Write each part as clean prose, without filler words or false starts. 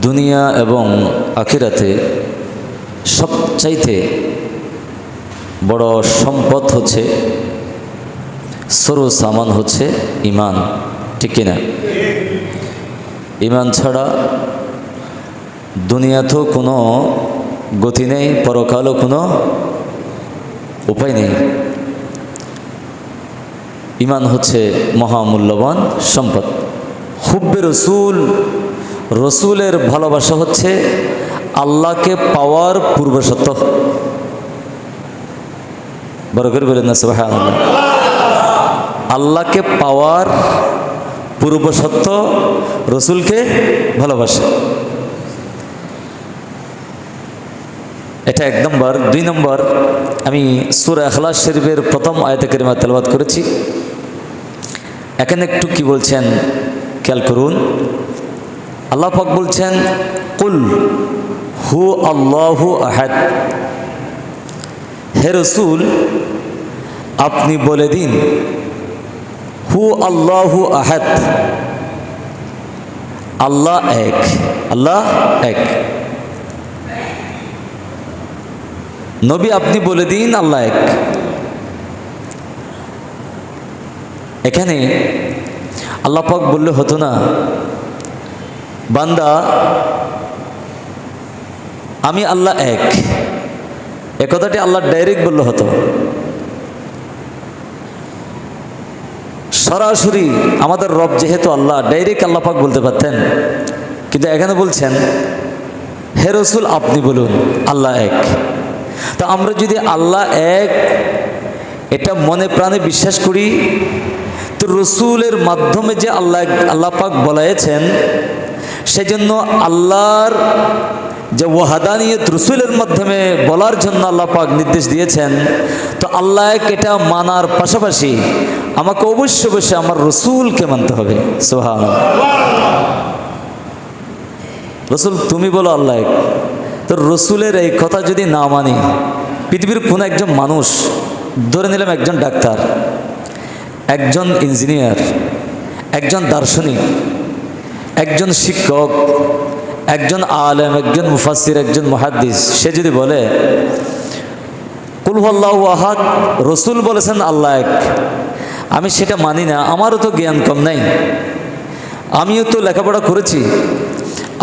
দুনিয়া এবং আখিরাতে সবচাইতে বড় সম্পদ হচ্ছে, সরু সামান হচ্ছে ইমান। ঠিক কিনা? ইমান ছাড়া দুনিয়াতেও কোনো গতি নেই, পরকালও কোনো উপায় নেই। ইমান হচ্ছে মহামূল্যবান সম্পদ। হুব্বে রসুল, রসুলের ভালোবাসা হচ্ছে আল্লাহকে পাওয়ার পূর্বশর্ত। বড় করে বলেন না সুবহানাল্লাহ। আল্লাহকে পাওয়ার পূর্বশর্ত রসুলকে ভালোবাসা, এটা 1 নম্বর। 2 নম্বর, আমি সূরা ইখলাস শরীফের প্রথম আয়াতে কারিমা তেলাওয়াত করেছি। এখানে একটু কি বলছেন খেয়াল করুন। আল্লাহ পাক বলছেন, কুল হু আল্লাহু আহাদ। হে রসুল, আপনি বলে দিন, হু আল্লাহু আহাদ, আল্লাহ এক, আল্লাহ এক। নবী আপনি বলে দিন আল্লাহ এক। এখানে আল্লাহ পাক বললে হতো না, বান্দা আমি আল্লাহ এক, এ কথাটি আল্লাহ ডাইরেক্ট বললে হতো। সরাসরি আমাদের রব যেহেতু আল্লাহ, ডাইরেক্ট আল্লাহ পাক বলতে পারতেন, কিন্তু এখানে বলছেন হে রসুল আপনি বলুন আল্লাহ এক। তো আমরা যদি আল্লাহ এক এটা মনে প্রাণে বিশ্বাস করি, তো রসুলের মাধ্যমে যে আল্লাহ পাক বলাইছেন, সেজন্য আল্লাহর যে ওয়াহাদানিয়ত রসুলের মাধ্যমে বলার জন্য আল্লাহ পাক নির্দেশ দিয়েছেন, তো আল্লাহ এক এটা মানার পাশাপাশি আমাকে অবশ্যই আমার রসুলকে মানতে হবে। সুবহানাল্লাহ। রসুল তুমি বলো আল্লাহ এক, তো রসুলের এই কথা যদি না মানি, পৃথিবীর কোনো একজন মানুষ, ধরে নিলাম একজন ডাক্তার, একজন ইঞ্জিনিয়ার, একজন দার্শনিক, একজন শিক্ষক, একজন আলেম, একজন মুফাসসির, একজন মুহাদ্দিস, সে যদি বলে কুল হুয়াল্লাহু আহাদ, রসুল বলেছেন আল্লাহ এক, আমি সেটা মানি না, আমারও তো জ্ঞান কম নাই, আমিও তো লেখাপড়া করেছি,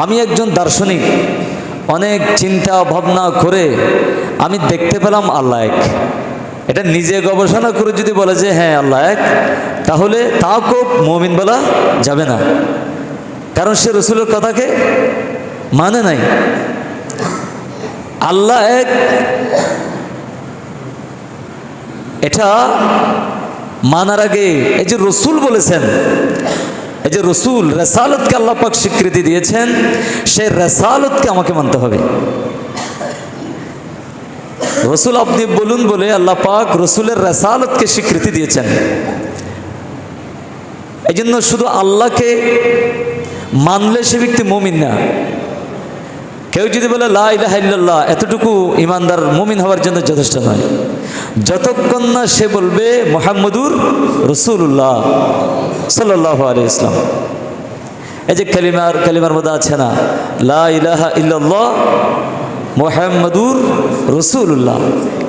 আমি একজন দার্শনিক, অনেক চিন্তা ভাবনা করে আমি দেখতে পেলাম আল্লাহ এক, এটা নিজে গবেষণা করে যদি বলে যে হ্যাঁ আল্লাহ এক, তাহলে তাকেও মুমিন বলা যাবে না, কারণ সে রসুলের কথাকে মানে নাই। আল্লাহ এক এটা মানার আগে এই যে রসুল বলেছেন, এই যে রসুল রেসালতকে আল্লাহ পাক স্বীকৃতি দিয়েছেন, সেই রেসালতকে আমাকে মানতে হবে। রসুল আপনি বলুন বলে আল্লাহ পাক রসুলের রেসালতকে স্বীকৃতি দিয়েছেন। এই জন্য শুধু আল্লাহকে মানলে সে ব্যক্তি মুমিন না। কেউ যদি বলে লা ইলাহা ইল্লাল্লাহ, এতটুকু ইমানদার মুমিন হওয়ার জন্য যথেষ্ট নয়, যতক্ষণ না সে বলবে মুহাম্মদুর রাসূলুল্লাহ সাল্লাল্লাহু আলাইহি ওয়াসাল্লাম। এই যে কালিমার মধ্যে আছে না, লা ইলাহা ইল্লাল্লাহ মুহাম্মদুর রাসূলুল্লাহ,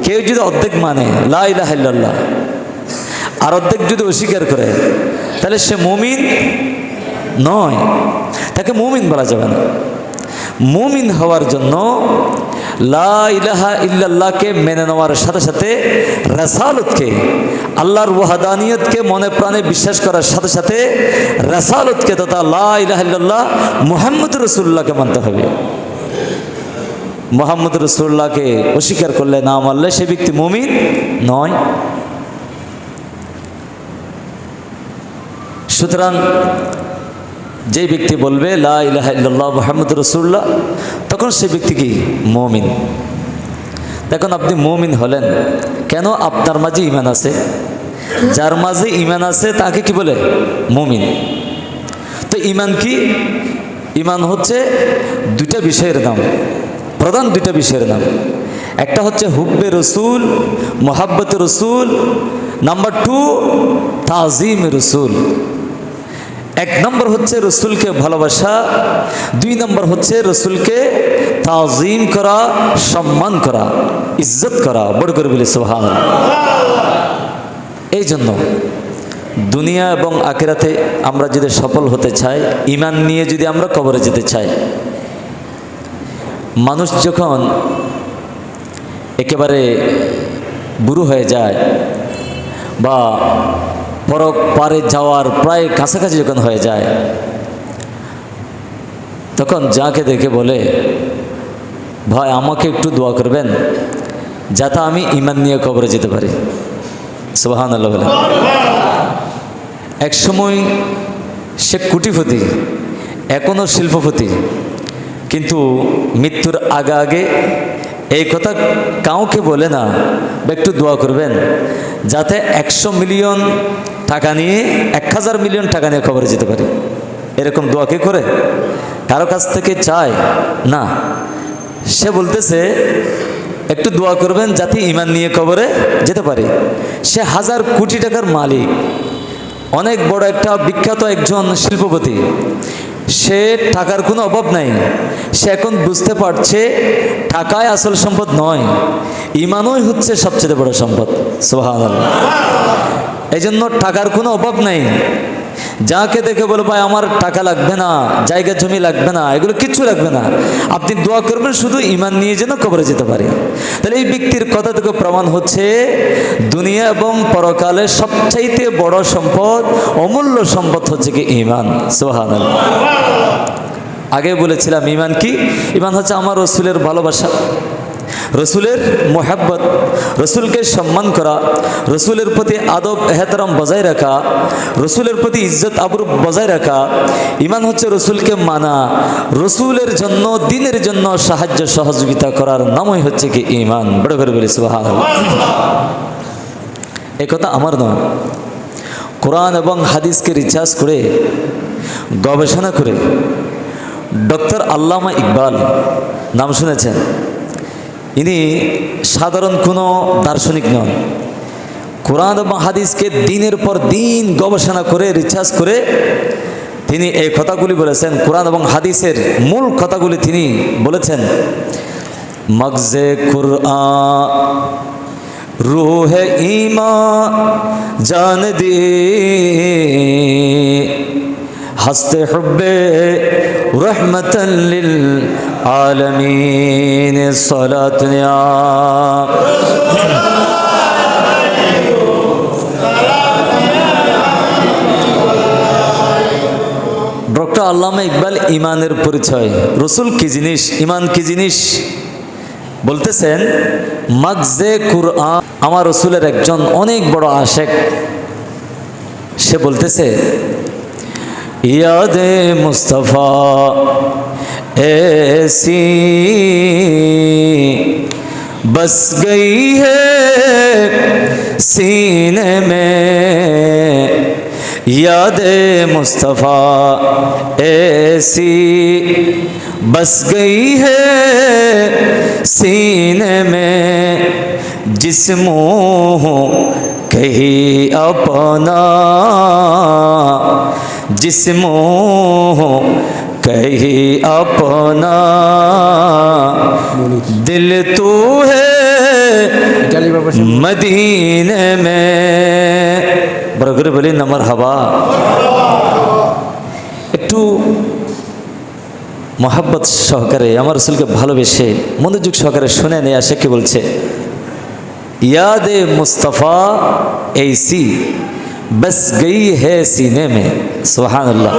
কেউ যদি অর্ধেক মানে লা ইলাহা ইল্লাল্লাহ আর অর্ধেক যদি অস্বীকার করে, তাহলে সে মুমিন নয়, তাকে মুমিন বলা যাবে না। মুমিন হওয়ার জন্য লা ইলাহা ইল্লাল্লাহকে মেনে নেওয়ার সাথে সাথে রেসালতকে, আল্লাহর ওয়াহাদানিয়তকে মনে প্রাণে বিশ্বাস করার সাথে সাথে রেসালতকে তথা লা ইলাহা ইল্লাল্লাহ মুহাম্মদুর রাসূলুল্লাহকে মানতে হবে। মুহাম্মদুর রাসূলুল্লাহকে অস্বীকার করলে, না মানলে সে ব্যক্তি মুমিন নয়। সুতরাং যে ব্যক্তি বলবে লা ইলাহা ইল্লাল্লাহ মুহাম্মদুর রাসূলুল্লাহ, তখন সে ব্যক্তি কি মুমিন। দেখুন আপনি মুমিন হলেন কেন? আপনার মাঝে ঈমান আছে, যার মাঝে ঈমান আছে তাকে কি বলে? মুমিন। তো ঈমান কি? ঈমান হচ্ছে দুইটা বিষয়ের নাম, প্রধান দুইটা বিষয়ের নাম। একটা হচ্ছে হুব্বে রসুল, মোহাব্বত রসুল, নাম্বার 2 তাজিম রসুল। এক নম্বর হচ্ছে রসুলকে ভালোবাসা, দুই নম্বর হচ্ছে রসুলকে তাজিম করা, সম্মান করা, ইজ্জত করা। বড় করে বলি সুবহানাল্লাহ। এই জন্য দুনিয়া এবং আখিরাতে আমরা যদি সফল হতে চাই, ঈমান নিয়ে যদি আমরা কবরে যেতে চাই, মানুষ যখন একেবারে বুড়ো হয়ে যায় বা পরক পারে যাওয়ার প্রায় কাছাকাছি যখন হয়ে যায়, তখন যাকে দেখে বলে, ভাই আমাকে একটু দোয়া করবেন যাতে আমি ঈমান নিয়ে কবরে যেতে পারি। সুবহানাল্লাহ বলে। এক সময় সে কোটিপতি, এখনও শিল্পপতি, কিন্তু মৃত্যুর আগে আগে এই কথা কাউকে বলে না, একটু দোয়া করবেন যাতে 100 মিলিয়ন টাকা নিয়ে 1000 মিলিয়ন টাকা নিয়ে কবরে যেতে পারে। এরকম দোয়া কে করে? কারো কাছ থেকে চায় না। সে বলতেছে একটু দোয়া করবেন যাতে ঈমান নিয়ে কবরে যেতে পারে। সে 1000 কোটি টাকার মালিক, অনেক বড় একটা বিখ্যাত একজন শিল্পপতি, সে টাকার কোনো অভাব নাই। সে এখন বুঝতে পারছে টাকায় আসল সম্পদ নয়, ঈমানই হচ্ছে সবচেয়ে বড় সম্পদ। সুবহানাল্লাহ। এই জন্য টাকার কোনো অভাব নাই। যাকে দেখে বলে ভাই আমার টাকা লাগবে না, জায়গা জমি লাগবে না, এগুলো কিচ্ছু লাগবে না, আপনি দোয়া করবেন শুধু ঈমান নিয়ে যেন কবরে যেতে পারে। তাহলে এই ব্যক্তির কথা থেকে প্রমাণ হচ্ছে দুনিয়া এবং পরকালে সবচাইতে বড় সম্পদ, অমূল্য সম্পদ হচ্ছে কি ঈমান। সুবহানাল্লাহ। আগে বলেছিলাম ঈমান কি? ঈমান হচ্ছে আমার রসুলের ভালোবাসা, রসুলের মোহাব্বত, রসুলকে সম্মান করা, রসুলের প্রতি আদব এহতরাম বজায় রাখা, রসুলের প্রতি ইজ্জত আবরু বজায় রাখা। ঈমান হচ্ছে রসুলকে মানা, রসুলের জন্য, দ্বীনের জন্য সাহায্য সহযোগিতা করার নামই হচ্ছে কি ঈমান। বড় করে বলি সুবহানাল্লাহ। এ কথা আমার নয়, কোরআন এবং হাদিসকে রিসার্চ করে, গবেষণা করে ডক্টর আল্লামা ইকবাল, নাম শুনেছেন? ইনি সাধারণ কোনো দার্শনিক নন। কোরআন এবং হাদিসকে দিনের পর দিন গবেষণা করে, রিসার্চ করে তিনি এই কথাগুলি বলেছেন। কোরআন এবং হাদিসের মূল কথাগুলি তিনি বলেছেন। মগজে কুরআন রূহে ঈমান জান দি হস্তে হুব্বে রহমতাল লিল আলামিন সালাতুন ইয়া ডক্টর আল্লামা ইকবাল ঈমানের পরিচয়, রসুল কি জিনিস, ঈমান কি জিনিস বলতেছেন। মগজে কুরআন, আমার রসুলের একজন অনেক বড় আশেক, সে বলতেছে यादे मुस्तफ़ा ऐसी बस गई है सीने में, यादे मुस्तफ़ा ऐसी बस गई है सीने में, जिस्मों कहीं अपना जिस्मों कहीं अपना, दिल तू है मदीने में। बरगर बोली नमर हवा। একটু মোহাব্বত সহকারে আমার রসুলকে ভালোবেসে মনোযোগ সহকারে শুনে নিয়ে আসে কি বলছে। यादे मुस्तफ़ा ऐसी बस गई है सीने में। सुबहानल्लाह।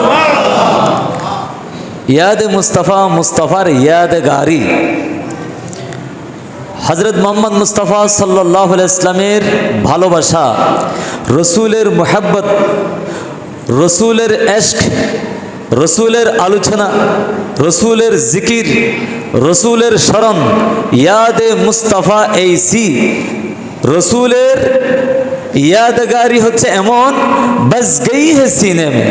याद मुस्तफ़ा, मुस्तफ़ार यादगारी, हज़रत मोहम्मद मुस्तफ़ा सल्लल्लाहु अलैहि वसल्लमेर भालोबासा, रसूलेर मोहब्बत, रसूलेर इश्क, रसूलेर आलोचना, रसूलेर जिकिर, रसूलेर शरण, यादे मुस्तफ़ा ऐसी, रसूलेर यादगारी হচ্ছে এমন, बस गई है सीने में,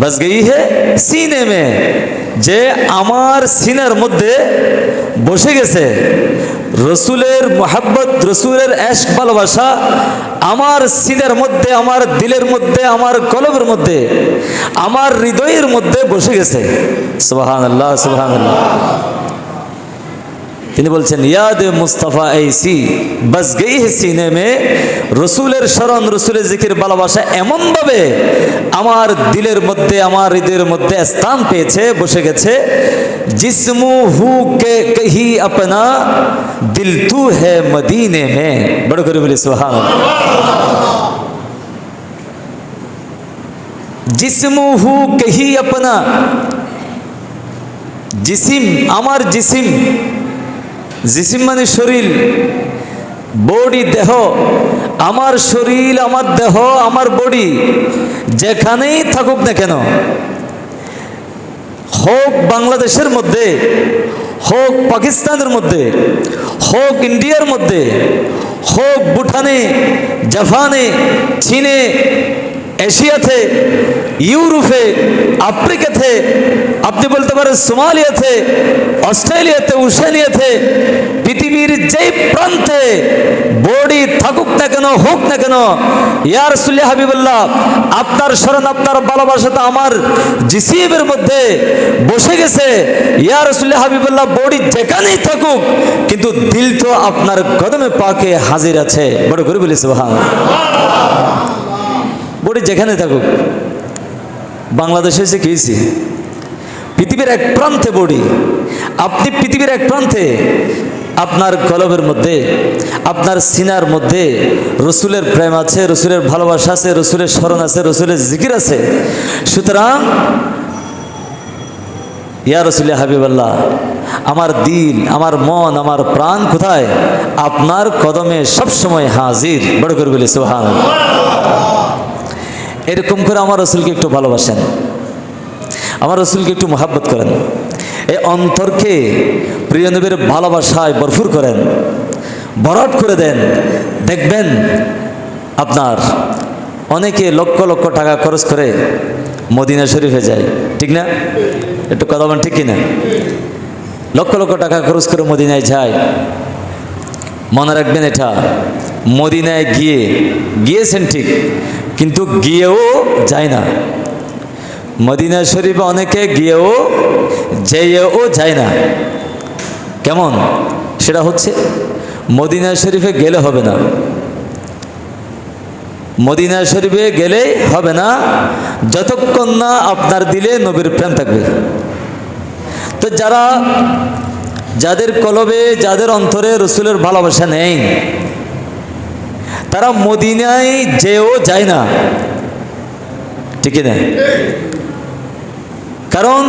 बस गई है सीने में, যে আমার সিনার মধ্যে বসে গেছে, রসুলের মোহাব্বত, রসুলের এশক ভালোবাসা আমার সিনের মধ্যে, আমার দিলের মধ্যে, আমার কলবের মধ্যে, আমার হৃদয়ের মধ্যে বসে গেছে। সুবহানাল্লাহ, সুবহানাল্লাহ। তিনি বলছেন ইয়াদ মুস্তাফা ऐसी बस गई है सीने में, রসুলের শরণ, রসুলের জিকির, ভালোবাসা এমনভাবে আমার দিলের মধ্যে, আমার হৃদয়ের মধ্যে স্থান পেয়েছে, বসে গেছে। जिस्मु हु के कही अपना दिल तू है मदीने में। বড় করে বলি সুবহানাল্লাহ। जिस्मु हु कही अपना, जिसिम আমার জিসিম, জিসিম মানে শরীর, বডি দেহ, আমার শরীর, আমার দেহ, আমার বডি যেখানেই থাকুক না কেন, হোক বাংলাদেশের মধ্যে, হোক পাকিস্তানের মধ্যে, হোক ইন্ডিয়ার মধ্যে, হোক ভুটানে, জাপানে, চীনে, এশিয়াতে, ইউরোপে, আফ্রিকাতে, আপনি বলতে পারেন সোমালিয়াতে, অস্ট্রেলিয়াতে, ওশেনিয়াতে, পৃথিবীর যেই প্রান্তে বডি থাকুক না কেন, হোক না কেন, ইয়া রাসূলুল্লাহ হাবিবুল্লাহ, আপনার শরণ, আপনার ভালোবাসাটা আমার জিসিমের মধ্যে বসে গেছে। ইয়া রাসূলুল্লাহ হাবিবুল্লাহ, বডি যেখানেই থাকুক, কিন্তু দিল তো আপনার কদমে পাকে হাজির আছে। বড় করে বলি সুবহানাল্লাহ। বডি যেখানে থাকুক, বাংলাদেশে এসে খেয়েছি, পৃথিবীর এক প্রান্তে বডি, আপনি পৃথিবীর এক প্রান্তে, আপনার কলবের মধ্যে, আপনার সিনার মধ্যে রসুলের প্রেম আছে, রসুলের ভালোবাসা আছে, রসুলের স্মরণ আছে, রসুলের জিকির আছে। সুতরাং ইয়া রাসূলুল্লাহ হাবিবাল্লাহ, আমার দিল, আমার মন, আমার প্রাণ কোথায়? আপনার কদমে সবসময় হাজির। বড় করে বলি সুবহানাল্লাহ। এরকম করে আমার রসুলকে একটু ভালোবাসেন, আমার রসুলকে একটু মহাব্বত করেন, এই অন্তরকে প্রিয় নবীর ভালোবাসায় ভরপুর করেন, ভরাট করে দেন। দেখবেন আপনার অনেকে লক্ষ লক্ষ টাকা খরচ করে মদিনা শরীফে যায়, ঠিক না? একটু কথা বলেন, ঠিক কিনা? লক্ষ লক্ষ টাকা খরচ করে মদিনায় যায়। মনে রাখবেন, এটা মদিনায় গিয়েছেন ঠিক, কিন্তু গিয়েও যায় না। মদিনা শরীফে অনেকে গিয়েও যেয়েও যায় না। কেমন? সেটা হচ্ছে মদিনা শরীফে গেলে হবে না, মদিনা শরীফে গেলে হবে না যতক্ষণ না আপনার দিলে নবীর প্রেম থাকবে। তো যাদের কলবে, যাদের অন্তরে রসুলের ভালোবাসা নেই, তারা মদিনায় যেও যায় না, ঠিক না? কারণ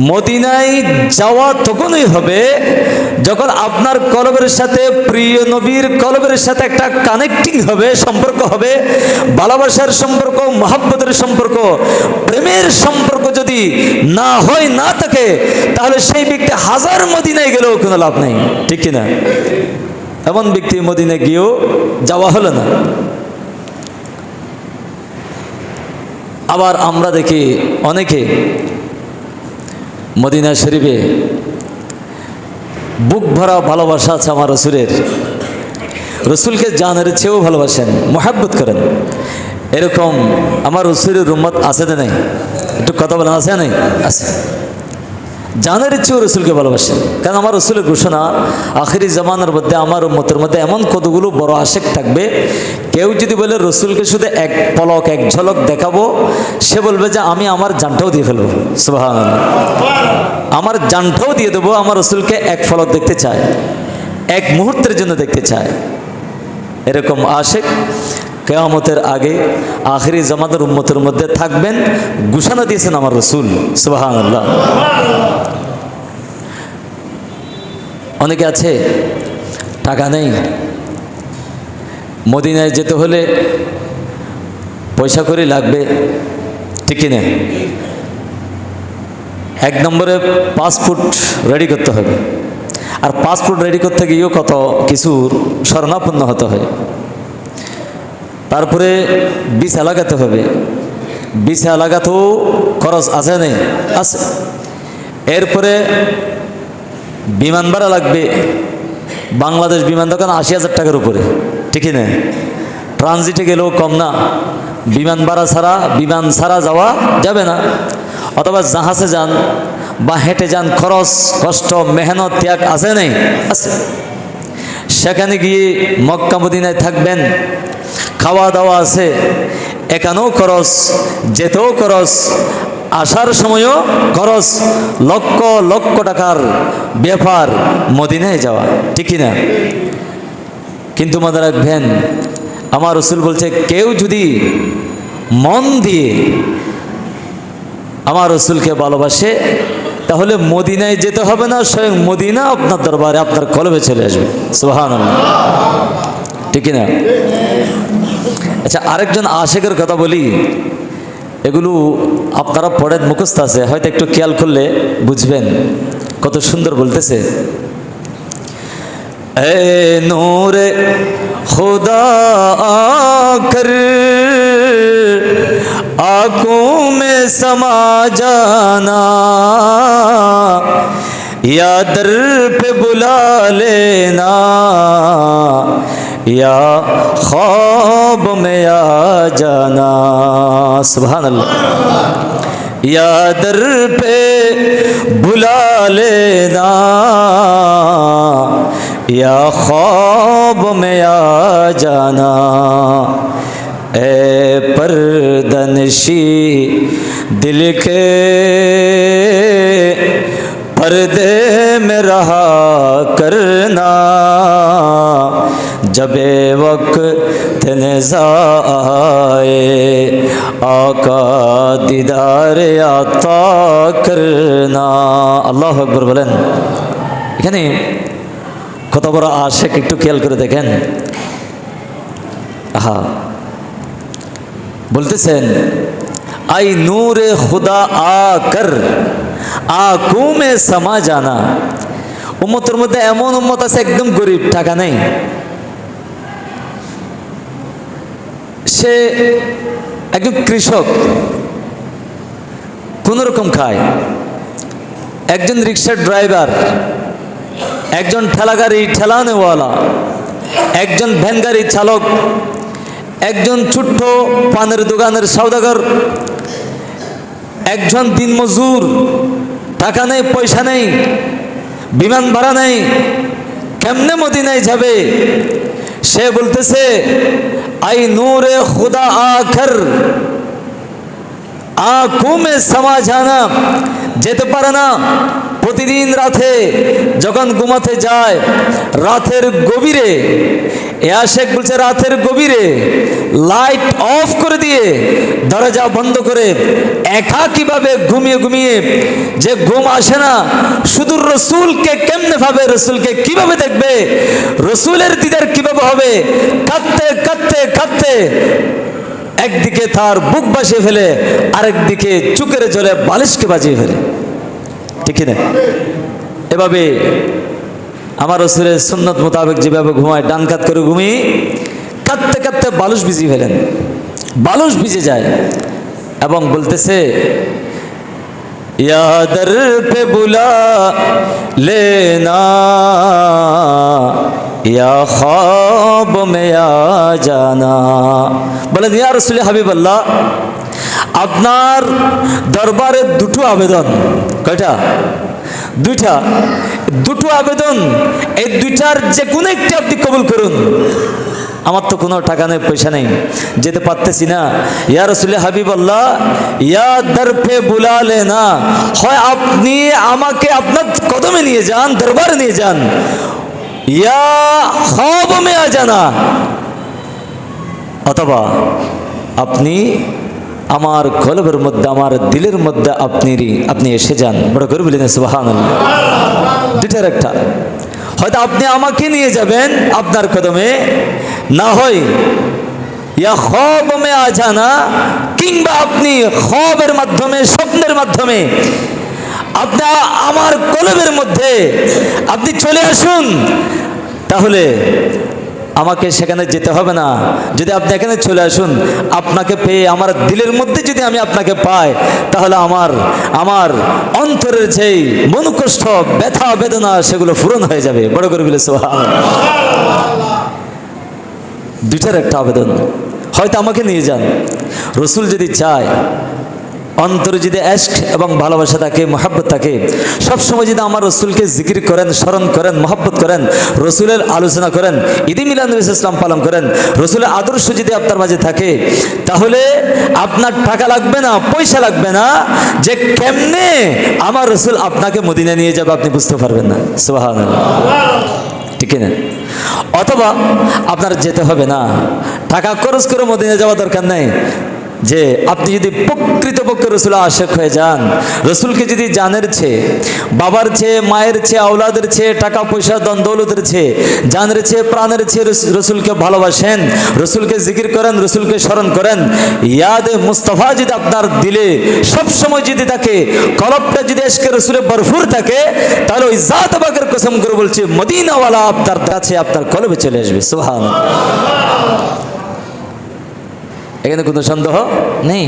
মদিনায় যাওয়া তখনই হবে যখন আপনার কলবের সাথে, প্রিয় নবীর কলবের সাথে একটা কানেক্টিং হবে, সম্পর্ক হবে, ভালোবাসার সম্পর্ক, মহব্বতের সম্পর্ক, প্রেমের সম্পর্ক যদি না হয়, না থাকে, তাহলে সেই ব্যক্তি হাজার মদিনায় গেলেও কোনো লাভ নেই, ঠিক কিনা? এমন ব্যক্তি মদিনায় গিয়েও যাওয়া হলো না। আবার আমরা দেখি অনেকে মদিনা শরীফে বুক ভরা ভালোবাসা আছে আমার রসুলের, রসুলকে জানের চেয়েও ভালোবাসেন, মহাব্বত করেন। এরকম আমার রসুলের উম্মত আছে না নেই? একটু কথা বলেন, আছে না? আছে। জানের চেয়েও রসুলকে ভালোবাসেন। কারণ আমার রসুলের ঘোষণা, আখিরি জামানার মধ্যে আমার উম্মতের মধ্যে এমন কতগুলো বড় আশেক থাকবে, কেউ যদি বলে রসুলকে শুধু এক পলক, এক ঝলক দেখাবো, সে বলবে যে আমি আমার জানটাও দিয়ে ফেলবো। সুবহানাল্লাহ। আমার জানটাও দিয়ে দেবো, আমার রসুলকে এক পলক দেখতে চায়, এক মুহূর্তের জন্য দেখতে চায়। এরকম আশেক কিয়ামতের আগে আখিরি জামানার উম্মতের মধ্যে থাকবেন, ঘোষণা দিয়েছেন আমার রসুল। সুবহানাল্লাহ। অনেকে আছে টাকা নেই, মদিনায় যেতে হলে পয়সা করে লাগবে, ঠিক কিনা? এক নম্বরে পাসপোর্ট রেডি করতে হবে, আর পাসপোর্ট রেডি করতে গিয়েও কত কিছুর শরণাপন্ন হতে হয়। তারপরে ভিসা লাগাতে হবে, ভিসা লাগাতেও খরচ আছে নেই? আছে। এরপরে বিমান ভাড়া লাগবে, বাংলাদেশ বিমান দোকান 80,000 টাকার উপরে, ঠিক না? ট্রানজিটে গেলেও কম না, বিমান ভাড়া ছাড়া, বিমান ছাড়া যাওয়া যাবে না। অথবা জাহাজে যান বা হেঁটে যান, খরচ কষ্ট মেহনত ত্যাগ আছে নেই? আছে। সেখানে গিয়ে মক্কা মদিনায় থাকবেন, খাওয়া দাওয়া আছে, এখানেও খরচ, যেতেও খরচ, আসার সময়ও খরচ, লক্ষ লক্ষ টাকার ব্যাপার মদিনায় যাওয়া, ঠিক না? কিন্তু মনে রাখবেন, আমার রাসূল বলছে, কেউ যদি মন দিয়ে আমার রাসূলকে ভালোবাসে তাহলে মদিনায় যেতে হবে না, স্বয়ং মদিনা আপনার দরবারে আপনার কলবে চলে আসবে। সুবহানাল্লাহ, ঠিক না? আচ্ছা, আরেকজন আশিকের কথা বলি, এগুলো আপনারা পড়েন, মুখস্থ আছে, হয়তো একটু খেয়াল করলে বুঝবেন কত সুন্দর বলতেছে। এ নূরে খুদা আকর आँखों में समा जाना, या दर पे बुला लेना, या ख्वाब में आ जाना। सुभान अल्लाह। या दर पे बुला लेना, या ख्वाब में आ जाना। ए पर्दनशी दिल के पर्दे में रहा करना, जब वक्त नज़ा आए आका दीदार आता करना। আল্লাহু আকবার বলেন। এখানে কত বড় আশিক, একটু খেয়াল করে দেখেন। আহা, বলতেছেন, আই নূরে খুদা আকর आँखों में समा जाना। উম্মতের মধ্যে এমন উম্মত আছে একদম গরিব, টাকা নেই, সে একজন কৃষক, কোনোরকম খায়, একজন রিক্সার ড্রাইভার, একজন ঠেলাগাড়ি ঠেলানেওয়ালা, একজন ভ্যান গাড়ি চালক, একজন ছোট্ট পানের দোকানের সওদাগর, একজন দিনমজুর, টাকা নেই, পয়সা নেই, বিমান ভাড়া নেই, কেমনে মদিনায় যাবে? সে বলতেছে, আই নূরে খুদা আখর आँखों में समा जाना, যেতে পারে না। প্রতিদিন রাতে যখন ঘুমাতে যায়, রাতের গভীরে, এ আশিক বলছে, রাতের গভীরে লাইট অফ করে দিয়ে দরজা বন্ধ করে একা কিভাবে ঘুমিয়ে ঘুমিয়ে, যে ঘুম আসে না, শুধু রসুলকে কেমনে ভাবে, রসুলকে কিভাবে দেখবে, রসুলের দিদার কিভাবে হবে, কাঁদতে কাঁদতে কাঁদতে একদিকে তার বুক বাজিয়ে ফেলে, আরেকদিকে চুকের জলে বালিশকে বাজিয়ে ফেলে, ঠিক না? এভাবে আমার রাসূলের সুন্নত মোতাবেক যেভাবে ঘুমায়, ডান কাত করে ঘুমিয়ে কাঁদতে কাঁদতে বালুশ ভিজিয়ে ফেলেন, বালুশ ভিজে যায় এবং বলতেছে, ইয়া দর পে বুলা লেনা, ইয়া খ্বাব মে আ জানা। বলেন, ইয়া রাসূল হাবিবাল্লাহ, আপনার দরবারে দুটো আবেদন। কয়টা? দুইটা। দুটো আবেদন, এই দুইটার যে কোনো একটি আপনি কবুল করুন। আমার তো কোনো টাকা নেই, পয়সা নেই, যেতে পারতেছি না। ইয়া রাসূল হাবিবাল্লাহ, ইয়া দর পে বুলা লেনা, হয় আপনি আমাকে আপনার কদমে নিয়ে যান, দরবারে নিয়ে যান, ইয়া খ্বাব মে আ জানা, অথবা আপনি আমার কলবের মধ্যে, আমার দিলের মধ্যে আপনি এসে যান। বড় করে বলেন সুবহানাল্লাহ। দুটার একটা, হয়তো আপনি আমাকে নিয়ে যাবেন আপনার কদমে, না হয় ইয়া খ্বাব মে আ জানা, কিংবা আপনি খ্বাবের মাধ্যমে, স্বপ্নের মাধ্যমে আপনি আমার কলবের মধ্যে আপনি চলে আসুন, তাহলে আমাকে সেখানে যেতে হবে না, যদি আপনি এখানে চলে আসুন, আপনাকে পেয়ে আমার দিলের মধ্যে যদি আমি আপনাকে পাই, তাহলে আমার অন্তরের যেই মনোকষ্ট, ব্যথা বেদনা, সেগুলো পূরণ হয়ে যাবে। বড় করে বলে সুবহানাল্লাহ। দুইটার একটা আবেদন, হয়তো আমাকে নিয়ে যান। রসুল যদি চায়, অন্তরে যদি এশক এবং ভালোবাসা থাকে, মহব্বত থাকে, সবসময় যদি আমার রসুলকে জিকির করেন, স্মরণ করেন, মহব্বত করেন, রসুলের আলোচনা করেন, ঈদে মিলাদুন নবী ইসলাম পালন করেন, রসুলের আদর্শ যদি আপনার মাঝে থাকে, তাহলে আপনার টাকা লাগবে না, পয়সা লাগবে না, যে কেমনে আমার রসুল আপনাকে মদিনা নিয়ে যাবে আপনি বুঝতে পারবেন না। সুবহানাল্লাহ, ঠিক না? অথবা আপনার যেতে হবে না, টাকা খরচ করে মদিনা যাওয়া দরকার নেই। যে আপনি যদি প্রকৃতপক্ষে রসুল আশেক হয়ে যান, রসুলকে যদি জানের চেয়ে, বাবার চেয়ে, মায়ের চেয়ে, আওলাদের চেয়ে, টাকা পয়সা দন দৌলতের চেয়ে, জানের চেয়ে, প্রাণের চেয়ে রসুলকে ভালোবাসেন, রসুলকে জিকির করেন, রসুলকে স্মরণ করেন, ইয়াদে মুস্তাফা যদি আপনার দিলে সবসময় যদি থাকে, কলবটা যদি এশকে রসুলে ভরপুর থাকে, তাহলে ওই জাত পাকের কসম করে বলছে, মদিনাওয়ালা আপনার কাছে, আপনার কলবে চলে আসবে। সুবহানাল্লাহ, এখানে কোনো সন্দেহ নেই।